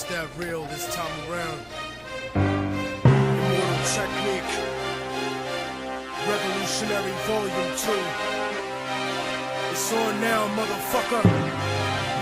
It's that real this time around. Immortal Technique, Revolutionary Volume 2. It's on now, motherfucker.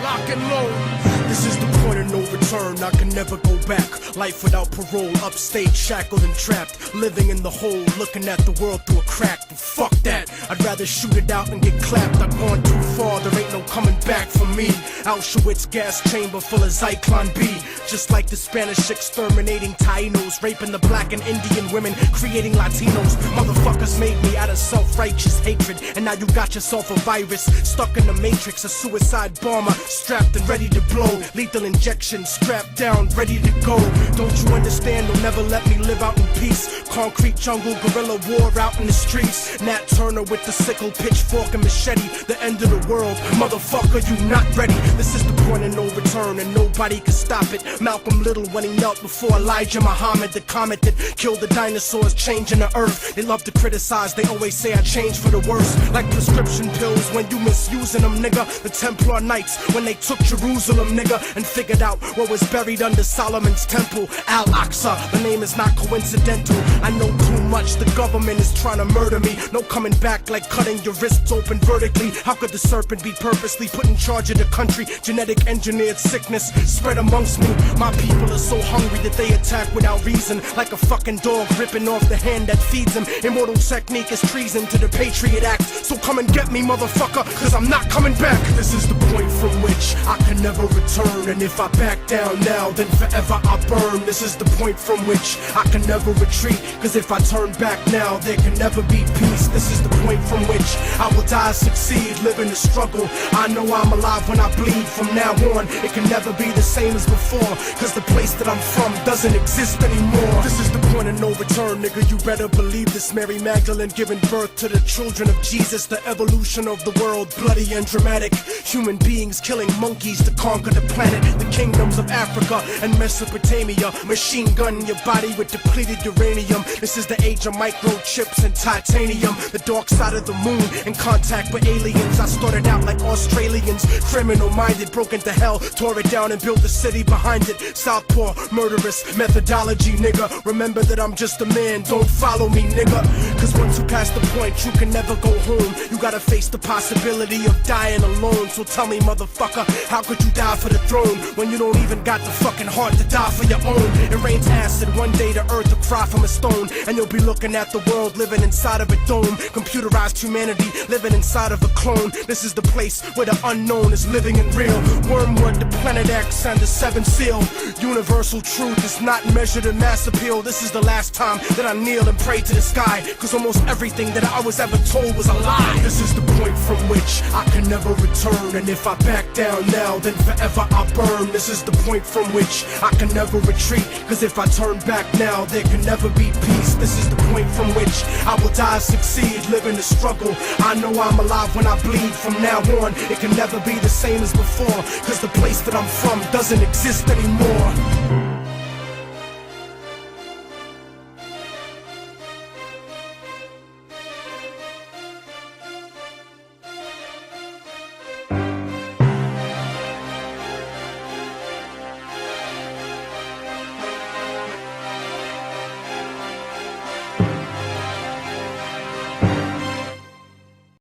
Lock and load. This is the point of no return, I can never go back. Life without parole, upstate, shackled and trapped. Living in the hole, looking at the world through a crack. But fuck that, I'd rather shoot it out and get clapped. I've gone too far, there ain't no coming back for me. Auschwitz gas chamber full of Zyklon B. Just like the Spanish exterminating Tainos, raping the black and Indian women, creating Latinos. Motherfuckers made me out of self-righteous hatred, and now you got yourself a virus, stuck in the matrix, a suicide bomber, strapped and ready to blow. Lethal injection, strapped down, ready to go. Don't you understand? They'll never let me live out in peace. Concrete jungle, guerrilla war out in the streets. Nat Turner with the sickle, pitchfork and machete. The end of the world, motherfucker, you not ready. This is the point of no return, and nobody can stop it. Malcolm Little when he knelt before Elijah Muhammad, the comet that killed the dinosaurs, changing the earth. They love to criticize, they always say I changed for the worse. Like prescription pills when you misusing them, nigga. The Templar Knights when they took Jerusalem, nigga, and figured out what was buried under Solomon's temple, Al-Aqsa. The name is not coincidental. I know too much, the government is trying to murder me. No coming back like cutting your wrists open vertically. How could the serpent be purposely put in charge of the country? Genetic engineered sickness spread amongst me. My people are so hungry that they attack without reason, like a fucking dog ripping off the hand that feeds them. Immortal Technique is treason to the Patriot Act. So come and get me, motherfucker, cause I'm not coming back. This is the point from which I can never return, and if I back down now, then forever I burn. This is the point from which I can never retreat, cause if I turn back now, there can never be peace. This is the point from which I will die, succeed, live in the struggle. I know I'm alive when I bleed. From now on, it can never be the same as before, cause the place that I'm from doesn't exist anymore. This is the point of no return, nigga, you better believe this. Mary Magdalene giving birth to the children of Jesus. The evolution of the world, bloody and dramatic. Human beings killing monkeys to conquer the planet. The kingdoms of Africa and Mesopotamia. Machine gun your body with depleted uranium. This is the age of microchips and titanium. The dark side of the moon, in contact with aliens. I started out like Australians, criminal-minded, broke into hell, tore it down and built the city behind it. Southpaw, murderous methodology, nigga. Remember that I'm just a man, don't follow me, nigga. Cause once you pass the point, you can never go home. You gotta face the possibility of dying alone. So tell me, motherfucker, how could you die for the throne when you don't even got the fucking heart to die for your own? It rains acid, one day the earth will cry from a stone, and you'll be looking at the world living inside of a dome. Computerized humanity living inside of a clone. This is the place where the unknown is living and real. Wormwood, the Planet X, and the Seventh Seal. Universal truth is not measured in mass appeal. This is the last time that I kneel and pray to the sky, cause almost everything that I was ever told was a lie. This is the point from which I can never return, and if I back down now, then forever I burn. This is the point from which I can never retreat, cause if I turn back now, there can never be peace. This is the point from which I will die, succeed, live in the struggle. I know I'm alive when I bleed. From now on, it can never be the same as before, cause the place that I'm from doesn't exist anymore.